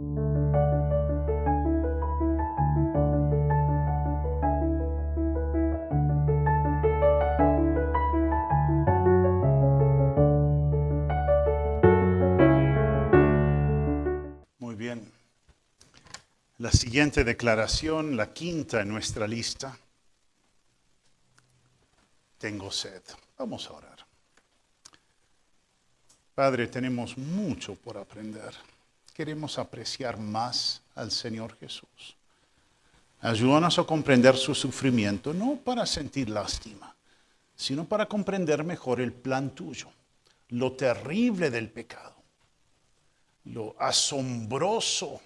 Muy bien. La siguiente declaración, la quinta en nuestra lista. Tengo sed. Vamos a orar. Padre, tenemos mucho por aprender. Queremos apreciar más al Señor Jesús. Ayúdanos a comprender su sufrimiento, no para sentir lástima, sino para comprender mejor el plan tuyo, lo terrible del pecado, lo asombroso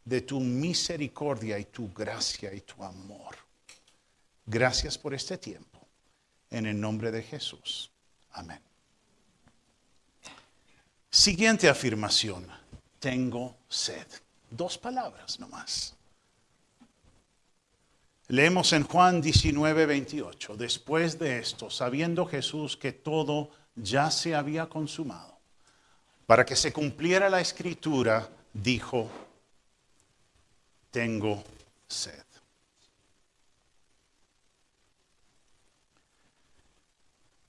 de tu misericordia y tu gracia y tu amor. Gracias por este tiempo. En el nombre de Jesús. Amén. Siguiente afirmación. Tengo sed. 2 palabras nomás. Leemos en Juan 19:28. Después de esto, sabiendo Jesús que todo ya se había consumado, para que se cumpliera la escritura, dijo, tengo sed.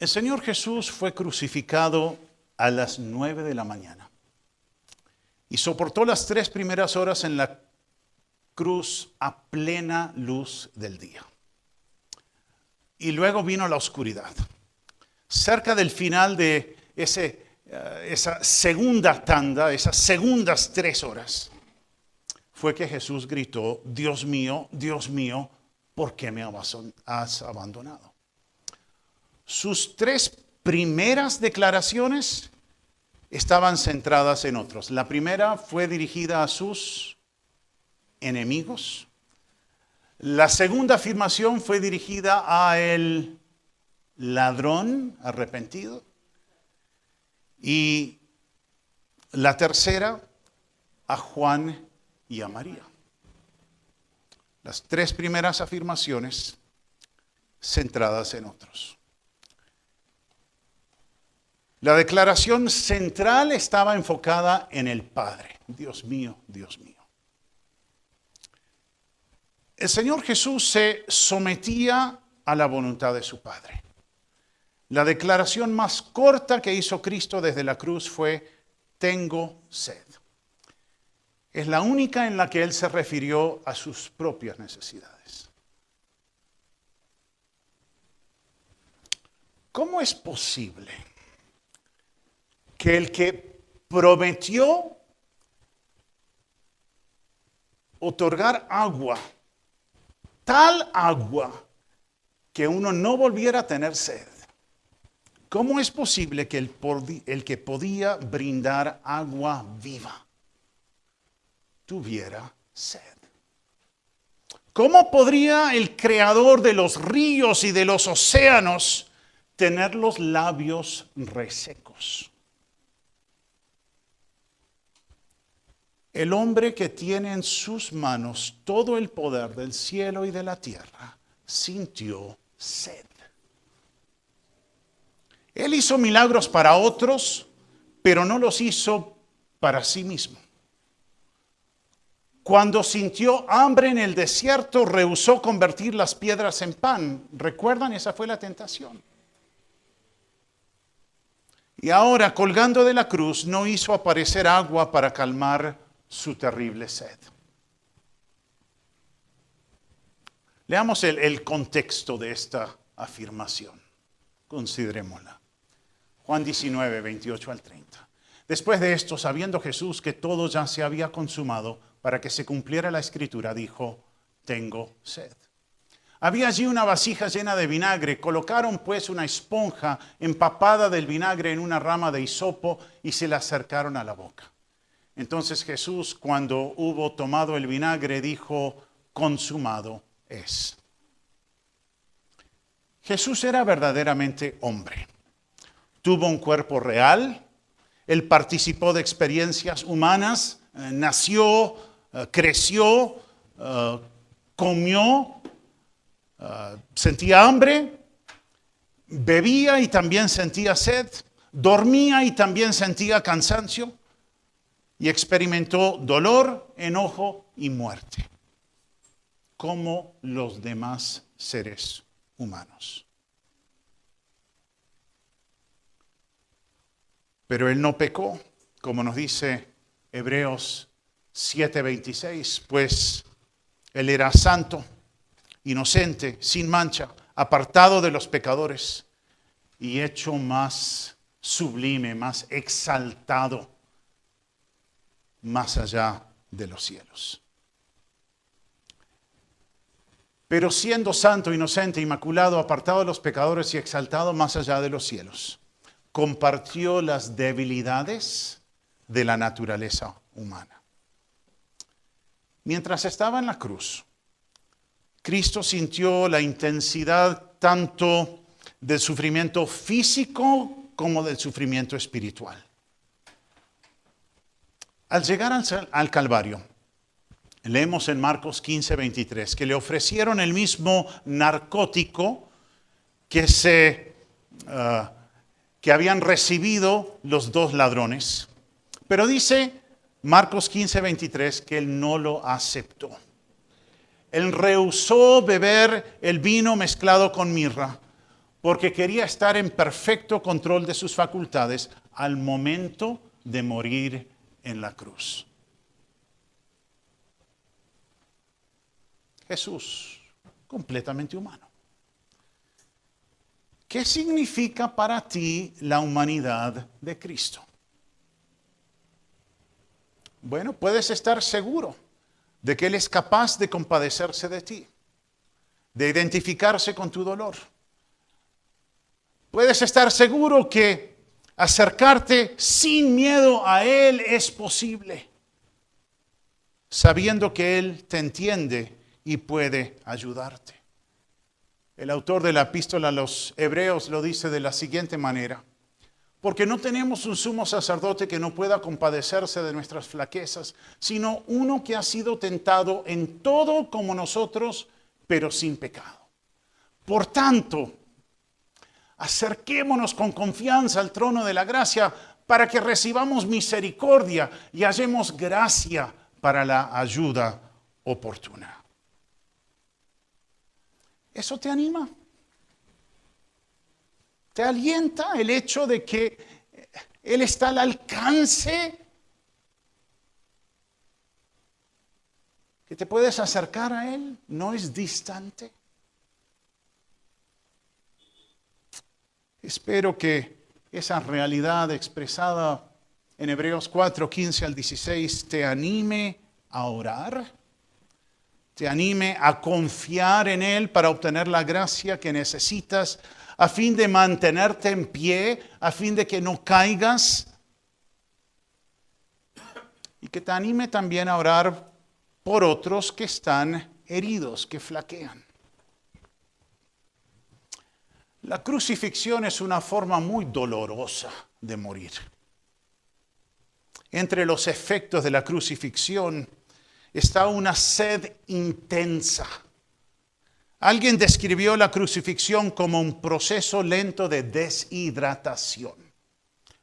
El Señor Jesús fue crucificado a las 9 de la mañana y soportó las 3 primeras horas en la cruz a plena luz del día. Y luego vino la oscuridad. Cerca del final de esa segunda tanda, esas segundas 3 horas, fue que Jesús gritó, Dios mío, ¿por qué me has abandonado? Sus 3 primeras declaraciones estaban centradas en otros. La primera fue dirigida a sus enemigos. La segunda afirmación fue dirigida a el ladrón arrepentido. Y la tercera a Juan y a María. Las 3 primeras afirmaciones centradas en otros. La declaración central estaba enfocada en el Padre. Dios mío, Dios mío. El Señor Jesús se sometía a la voluntad de su Padre. La declaración más corta que hizo Cristo desde la cruz fue, tengo sed. Es la única en la que Él se refirió a sus propias necesidades. ¿Cómo es posible que el que prometió otorgar agua, tal agua, que uno no volviera a tener sed? ¿Cómo es posible que el que podía brindar agua viva tuviera sed? ¿Cómo podría el creador de los ríos y de los océanos tener los labios resecos? El hombre que tiene en sus manos todo el poder del cielo y de la tierra sintió sed. Él hizo milagros para otros, pero no los hizo para sí mismo. Cuando sintió hambre en el desierto, rehusó convertir las piedras en pan. ¿Recuerdan? Esa fue la tentación. Y ahora, colgando de la cruz, no hizo aparecer agua para calmar su terrible sed. Leamos el contexto de esta afirmación. Considerémosla. Juan 19, 28 al 30. Después de esto, sabiendo Jesús que todo ya se había consumado, para que se cumpliera la escritura, dijo, tengo sed. Había allí una vasija llena de vinagre. Colocaron pues una esponja empapada del vinagre en una rama de hisopo y se la acercaron a la boca. Entonces Jesús, cuando hubo tomado el vinagre, dijo, consumado es. Jesús era verdaderamente hombre. Tuvo un cuerpo real. Él participó de experiencias humanas. Nació, creció, comió, sentía hambre, bebía y también sentía sed, dormía y también sentía cansancio. y experimentó dolor, enojo y muerte, como los demás seres humanos. Pero él no pecó, como nos dice Hebreos 7:26, pues él era santo, inocente, sin mancha, apartado de los pecadores y hecho más sublime, más exaltado, más allá de los cielos. Pero siendo santo, inocente, inmaculado, apartado de los pecadores y exaltado más allá de los cielos, compartió las debilidades de la naturaleza humana. Mientras estaba en la cruz, Cristo sintió la intensidad tanto del sufrimiento físico como del sufrimiento espiritual. Al llegar al Calvario, leemos en Marcos 15:23 que le ofrecieron el mismo narcótico que habían recibido los dos ladrones. Pero dice Marcos 15:23 que él no lo aceptó. Él rehusó beber el vino mezclado con mirra porque quería estar en perfecto control de sus facultades al momento de morir en la cruz. Jesús, completamente humano. ¿Qué significa para ti la humanidad de Cristo? Bueno, puedes estar seguro de que Él es capaz de compadecerse de ti, de identificarse con tu dolor. Puedes estar seguro que acercarte sin miedo a Él es posible, sabiendo que Él te entiende y puede ayudarte. El autor de la epístola a los Hebreos lo dice de la siguiente manera: porque no tenemos un sumo sacerdote que no pueda compadecerse de nuestras flaquezas, sino uno que ha sido tentado en todo como nosotros, pero sin pecado. Por tanto, acerquémonos con confianza al trono de la gracia para que recibamos misericordia y hallemos gracia para la ayuda oportuna. ¿Eso te anima? ¿Te alienta el hecho de que Él está al alcance? ¿Que te puedes acercar a Él? ¿No es distante? Espero que esa realidad expresada en Hebreos 4:15-16 te anime a orar, te anime a confiar en Él para obtener la gracia que necesitas a fin de mantenerte en pie, a fin de que no caigas, y que te anime también a orar por otros que están heridos, que flaquean. La crucifixión es una forma muy dolorosa de morir. Entre los efectos de la crucifixión está una sed intensa. Alguien describió la crucifixión como un proceso lento de deshidratación.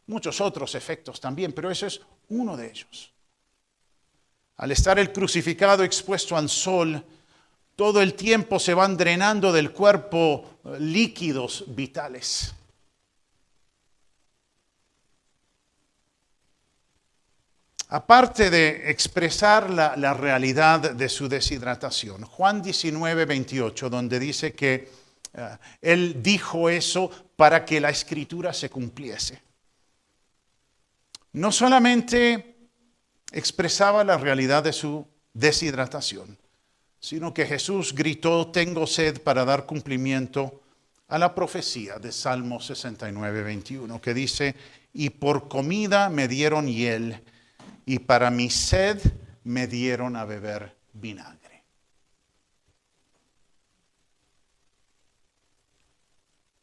Muchos otros efectos también, pero ese es uno de ellos. Al estar el crucificado expuesto al sol, todo el tiempo se van drenando del cuerpo líquidos vitales. Aparte de expresar la realidad de su deshidratación, Juan 19:28, donde dice que Él dijo eso para que la Escritura se cumpliese. No solamente expresaba la realidad de su deshidratación, sino que Jesús gritó: tengo sed, para dar cumplimiento a la profecía de Salmo 69:21, que dice: y por comida me dieron hiel, y para mi sed me dieron a beber vinagre.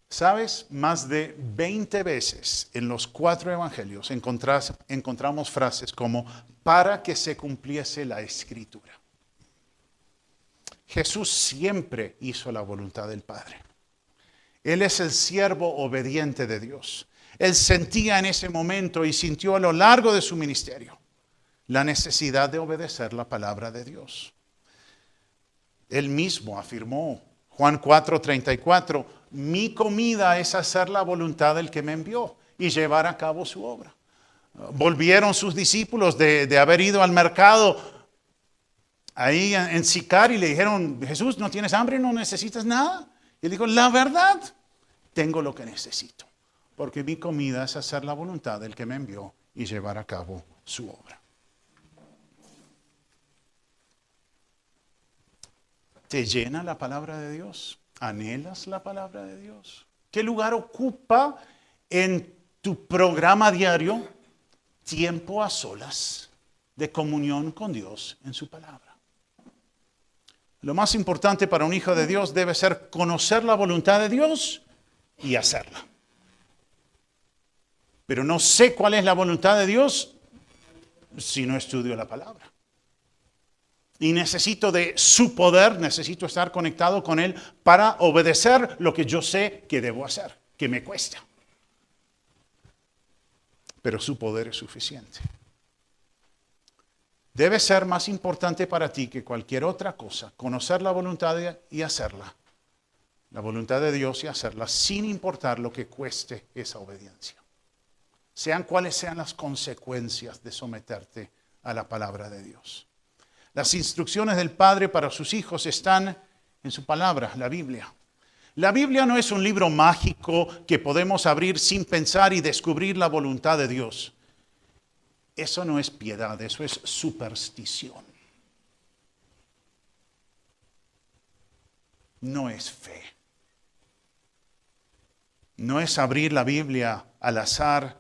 ¿Sabes? Más de 20 veces en los 4 evangelios encontramos frases como para que se cumpliese la Escritura. Jesús siempre hizo la voluntad del Padre. Él es el siervo obediente de Dios. Él sentía en ese momento y sintió a lo largo de su ministerio la necesidad de obedecer la palabra de Dios. Él mismo afirmó, Juan 4:34, mi comida es hacer la voluntad del que me envió y llevar a cabo su obra. Volvieron sus discípulos de haber ido al mercado ahí en Sicar y le dijeron, Jesús, ¿no tienes hambre? ¿No necesitas nada? Y él dijo, la verdad, tengo lo que necesito, porque mi comida es hacer la voluntad del que me envió y llevar a cabo su obra. ¿Te llena la palabra de Dios? ¿Anhelas la palabra de Dios? ¿Qué lugar ocupa en tu programa diario tiempo a solas de comunión con Dios en su palabra? Lo más importante para un hijo de Dios debe ser conocer la voluntad de Dios y hacerla. Pero no sé cuál es la voluntad de Dios si no estudio la palabra. Y necesito de su poder, necesito estar conectado con Él para obedecer lo que yo sé que debo hacer, que me cuesta. Pero su poder es suficiente. Debe ser más importante para ti que cualquier otra cosa, conocer la voluntad y hacerla. La voluntad de Dios y hacerla sin importar lo que cueste esa obediencia. Sean cuales sean las consecuencias de someterte a la palabra de Dios. Las instrucciones del Padre para sus hijos están en su palabra, la Biblia. La Biblia no es un libro mágico que podemos abrir sin pensar y descubrir la voluntad de Dios. Eso no es piedad, eso es superstición. No es fe. No es abrir la Biblia al azar.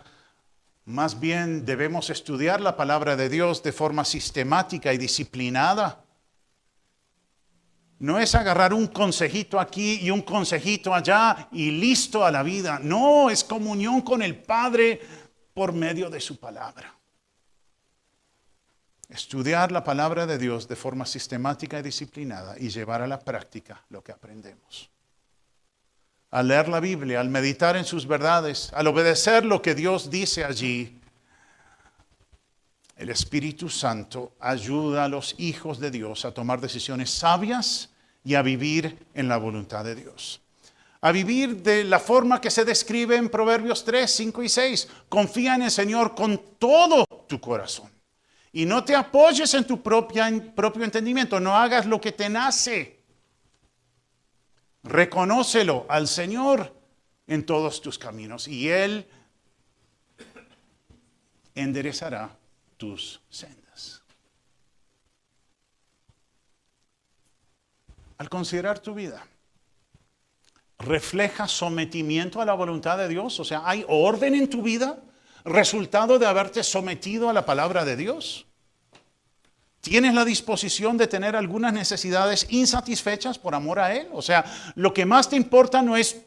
Más bien debemos estudiar la palabra de Dios de forma sistemática y disciplinada. No es agarrar un consejito aquí y un consejito allá y listo a la vida. No, es comunión con el Padre por medio de su palabra. Estudiar la palabra de Dios de forma sistemática y disciplinada y llevar a la práctica lo que aprendemos. Al leer la Biblia, al meditar en sus verdades, al obedecer lo que Dios dice allí, el Espíritu Santo ayuda a los hijos de Dios a tomar decisiones sabias y a vivir en la voluntad de Dios. A vivir de la forma que se describe en Proverbios 3, 5 y 6. Confía en el Señor con todo tu corazón. Y no te apoyes en tu propio entendimiento. No hagas lo que te nace. Reconócelo al Señor en todos tus caminos y Él enderezará tus sendas. Al considerar tu vida, ¿refleja sometimiento a la voluntad de Dios? O sea, ¿hay orden en tu vida? ¿Resultado de haberte sometido a la palabra de Dios? ¿Tienes la disposición de tener algunas necesidades insatisfechas por amor a Él? O sea, lo que más te importa no es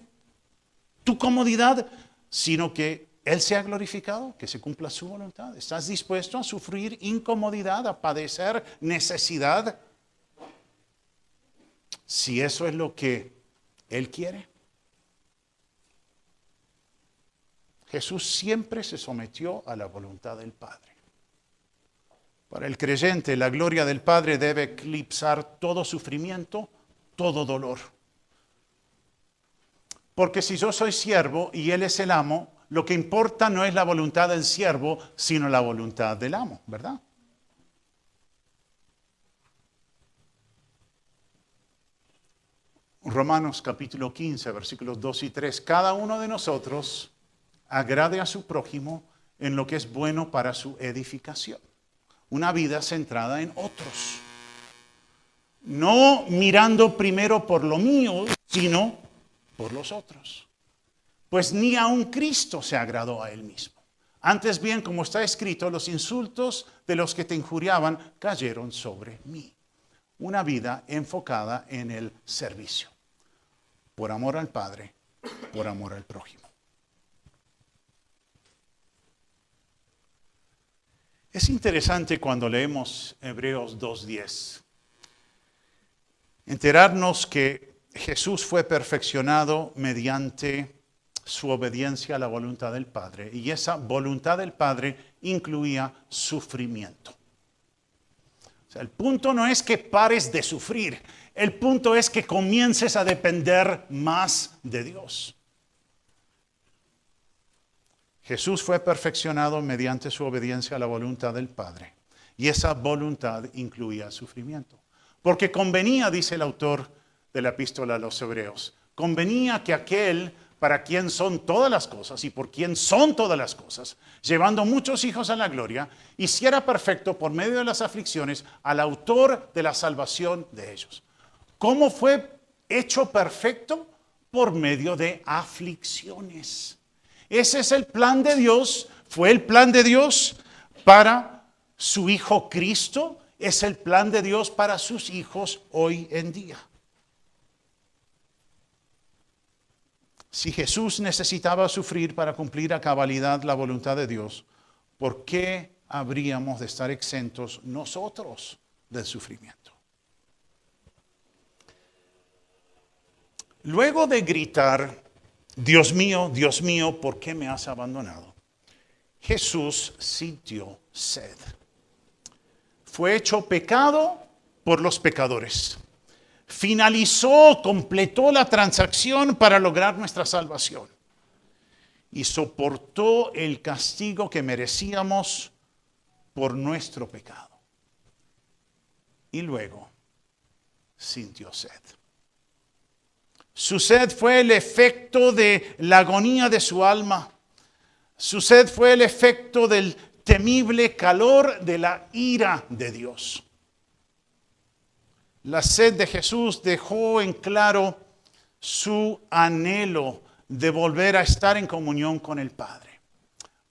tu comodidad, sino que Él sea glorificado, que se cumpla su voluntad. ¿Estás dispuesto a sufrir incomodidad, a padecer necesidad? Si eso es lo que Él quiere. Jesús siempre se sometió a la voluntad del Padre. Para el creyente, la gloria del Padre debe eclipsar todo sufrimiento, todo dolor. Porque si yo soy siervo y Él es el amo, lo que importa no es la voluntad del siervo, sino la voluntad del amo, ¿verdad? Romanos capítulo 15, versículos 2 y 3. Cada uno de nosotros agrade a su prójimo en lo que es bueno para su edificación. Una vida centrada en otros. No mirando primero por lo mío, sino por los otros. Pues ni aun Cristo se agradó a Él mismo. Antes bien, como está escrito, los insultos de los que te injuriaban cayeron sobre mí. Una vida enfocada en el servicio. Por amor al Padre, por amor al prójimo. Es interesante cuando leemos Hebreos 2:10, enterarnos que Jesús fue perfeccionado mediante su obediencia a la voluntad del Padre. Y esa voluntad del Padre incluía sufrimiento. O sea, el punto no es que pares de sufrir. El punto es que comiences a depender más de Dios. Jesús fue perfeccionado mediante su obediencia a la voluntad del Padre. Y esa voluntad incluía sufrimiento. Porque convenía, dice el autor de la epístola a los Hebreos, convenía que aquel para quien son todas las cosas y por quien son todas las cosas, llevando muchos hijos a la gloria, hiciera perfecto por medio de las aflicciones al autor de la salvación de ellos. ¿Cómo fue hecho perfecto? Por medio de aflicciones. Ese es el plan de Dios, fue el plan de Dios para su Hijo Cristo, es el plan de Dios para sus hijos hoy en día. Si Jesús necesitaba sufrir para cumplir a cabalidad la voluntad de Dios, ¿por qué habríamos de estar exentos nosotros del sufrimiento? Luego de gritar, Dios mío, ¿por qué me has abandonado? Jesús sintió sed. Fue hecho pecado por los pecadores. Finalizó, completó la transacción para lograr nuestra salvación. Y soportó el castigo que merecíamos por nuestro pecado. Y luego sintió sed. Su sed fue el efecto de la agonía de su alma. Su sed fue el efecto del temible calor de la ira de Dios. La sed de Jesús dejó en claro su anhelo de volver a estar en comunión con el Padre.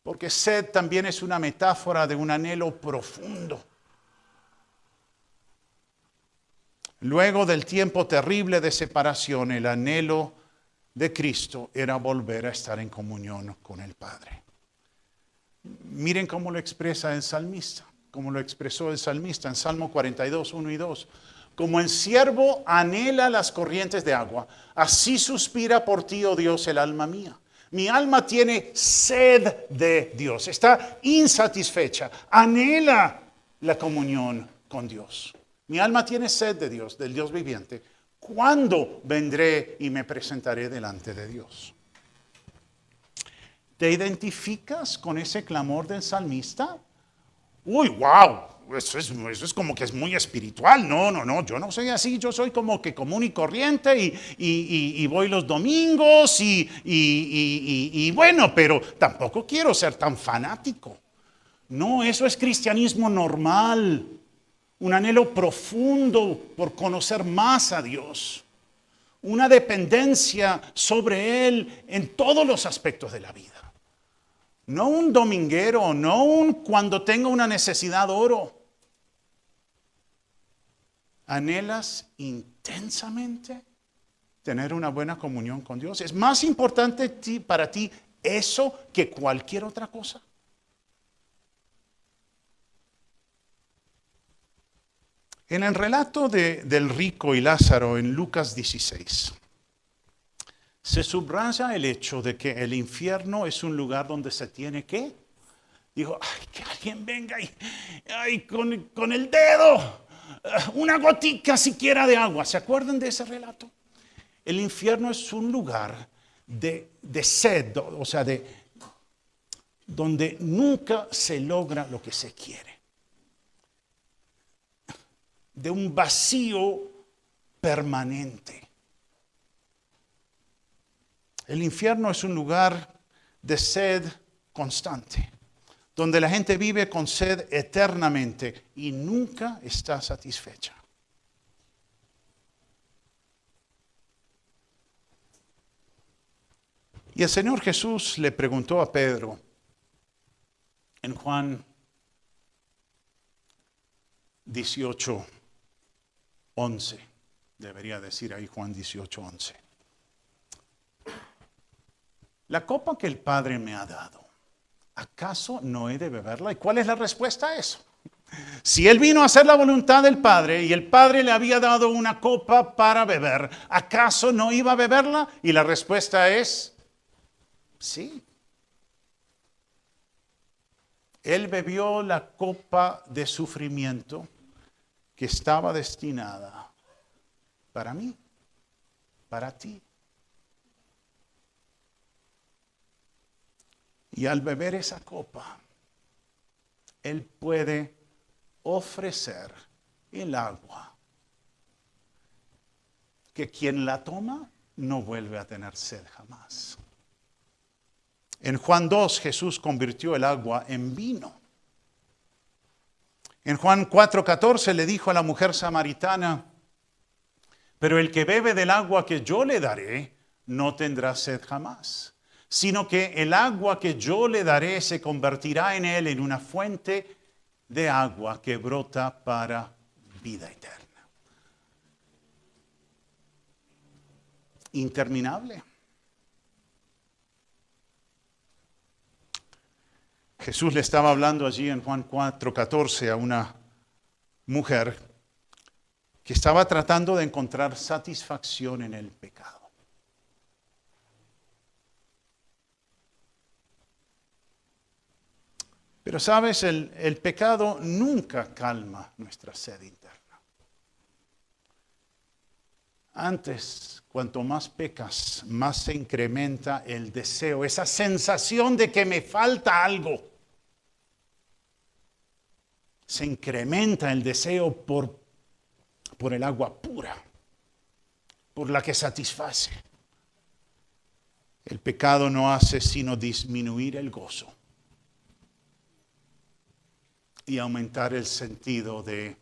Porque sed también es una metáfora de un anhelo profundo. Luego del tiempo terrible de separación, el anhelo de Cristo era volver a estar en comunión con el Padre. Miren cómo lo expresa el salmista, como lo expresó el salmista en Salmo 42, 1 y 2. Como el ciervo anhela las corrientes de agua, así suspira por ti, oh Dios, el alma mía. Mi alma tiene sed de Dios, está insatisfecha, anhela la comunión con Dios. Mi alma tiene sed de Dios, del Dios viviente. ¿Cuándo vendré y me presentaré delante de Dios? ¿Te identificas con ese clamor del salmista? Uy, wow, eso es como que es muy espiritual. No, yo no soy así, yo soy como que común y corriente y voy los domingos y bueno, pero tampoco quiero ser tan fanático. No, eso es cristianismo normal. Un anhelo profundo por conocer más a Dios. Una dependencia sobre Él en todos los aspectos de la vida. No un dominguero, no un cuando tengo una necesidad oro. ¿Anhelas intensamente tener una buena comunión con Dios? ¿Es más importante para ti eso que cualquier otra cosa? En el relato del rico y Lázaro en Lucas 16, se subraya el hecho de que el infierno es un lugar donde se tiene que, que alguien venga y con el dedo, una gotica siquiera de agua. ¿Se acuerdan de ese relato? El infierno es un lugar de sed, o sea, donde nunca se logra lo que se quiere. De un vacío permanente. El infierno es un lugar de sed constante, donde la gente vive con sed eternamente y nunca está satisfecha. Y el Señor Jesús le preguntó a Pedro en Juan 18:11, debería decir ahí Juan 18:11. La copa que el Padre me ha dado, ¿acaso no he de beberla? ¿Y cuál es la respuesta a eso? Si Él vino a hacer la voluntad del Padre y el Padre le había dado una copa para beber, ¿acaso no iba a beberla? Y la respuesta es sí. Él bebió la copa de sufrimiento que estaba destinada para mí, para ti. Y al beber esa copa, Él puede ofrecer el agua, que quien la toma no vuelve a tener sed jamás. En Juan 2, Jesús convirtió el agua en vino. En Juan 4:14 le dijo a la mujer samaritana, pero el que bebe del agua que yo le daré no tendrá sed jamás, sino que el agua que yo le daré se convertirá en él en una fuente de agua que brota para vida eterna. Interminable. Jesús le estaba hablando allí en Juan 4:14 a una mujer que estaba tratando de encontrar satisfacción en el pecado. Pero sabes, el pecado nunca calma nuestra sed interna. Antes, cuanto más pecas, más se incrementa el deseo, esa sensación de que me falta algo. Se incrementa el deseo por el agua pura, por la que satisface. El pecado no hace sino disminuir el gozo y aumentar el sentido de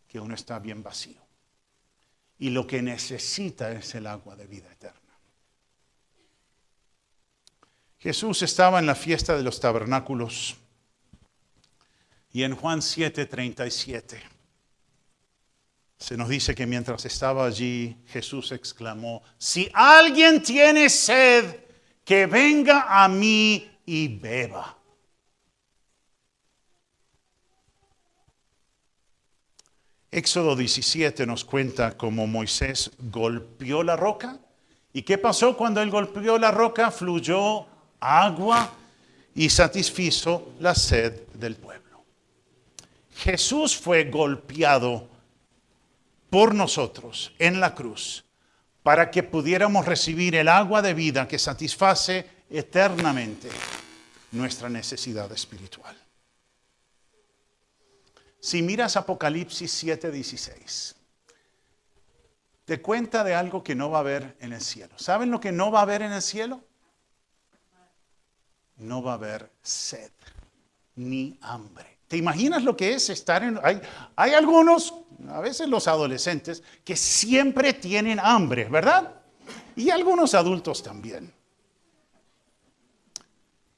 que uno está bien vacío. Y lo que necesita es el agua de vida eterna. Jesús estaba en la fiesta de los tabernáculos y en Juan 7:37 se nos dice que mientras estaba allí, Jesús exclamó, si alguien tiene sed, que venga a mí y beba. Éxodo 17 nos cuenta cómo Moisés golpeó la roca. ¿Y qué pasó cuando él golpeó la roca? Fluyó agua y satisfizo la sed del pueblo. Jesús fue golpeado por nosotros en la cruz para que pudiéramos recibir el agua de vida que satisface eternamente nuestra necesidad espiritual. Si miras Apocalipsis 7:16, te cuenta de algo que no va a haber en el cielo. ¿Saben lo que no va a haber en el cielo? No va a haber sed ni hambre. ¿Te imaginas lo que es estar en... Hay algunos, a veces los adolescentes, que siempre tienen hambre, ¿verdad? Y algunos adultos también.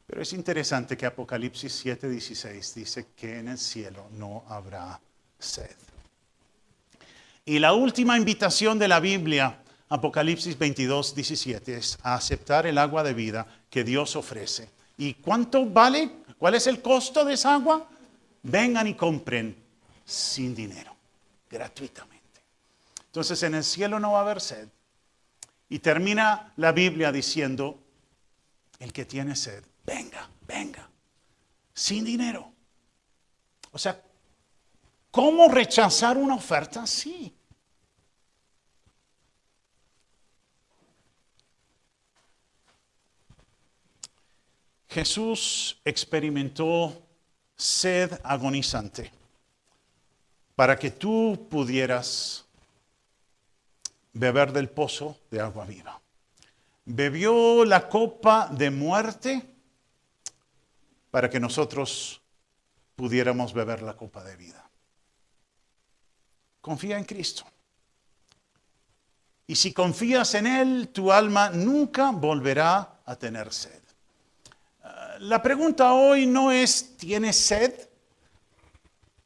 Pero es interesante que Apocalipsis 7:16 dice que en el cielo no habrá sed. Y la última invitación de la Biblia, Apocalipsis 22:17, es a aceptar el agua de vida que Dios ofrece. ¿Y cuánto vale? ¿Cuál es el costo de esa agua? Vengan y compren sin dinero, gratuitamente. Entonces en el cielo no va a haber sed. Y termina la Biblia diciendo, el que tiene sed, venga, venga, sin dinero. O sea, ¿cómo rechazar una oferta así? Jesús experimentó sed agonizante para que tú pudieras beber del pozo de agua viva. Bebió la copa de muerte para que nosotros pudiéramos beber la copa de vida. Confía en Cristo. Y si confías en Él, tu alma nunca volverá a tener sed. La pregunta hoy no es, ¿tienes sed?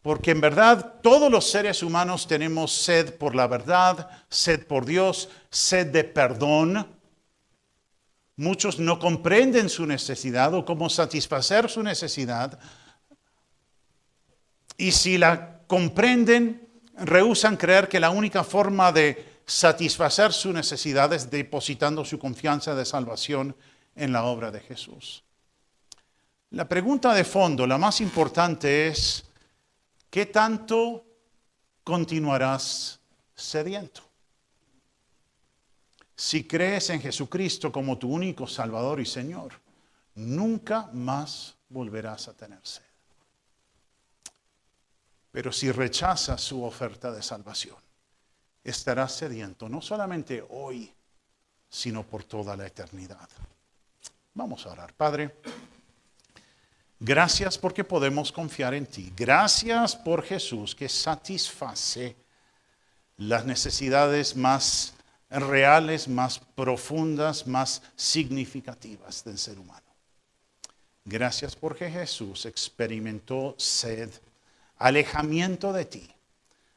Porque en verdad todos los seres humanos tenemos sed por la verdad, sed por Dios, sed de perdón. Muchos no comprenden su necesidad o cómo satisfacer su necesidad. Y si la comprenden, rehúsan creer que la única forma de satisfacer su necesidad es depositando su confianza de salvación en la obra de Jesús. La pregunta de fondo, la más importante es, ¿qué tanto continuarás sediento. Si crees en Jesucristo como tu único Salvador y Señor, nunca más volverás a tener sed. Pero si rechazas su oferta de salvación, estarás sediento no solamente hoy, sino por toda la eternidad. Vamos a orar. Padre, gracias porque podemos confiar en ti. Gracias por Jesús que satisface las necesidades más reales, más profundas, más significativas del ser humano. Gracias porque Jesús experimentó sed, alejamiento de ti,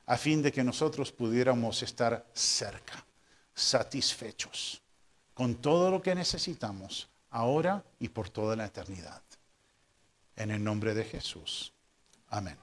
a fin de que nosotros pudiéramos estar cerca, satisfechos, con todo lo que necesitamos ahora y por toda la eternidad. En el nombre de Jesús. Amén.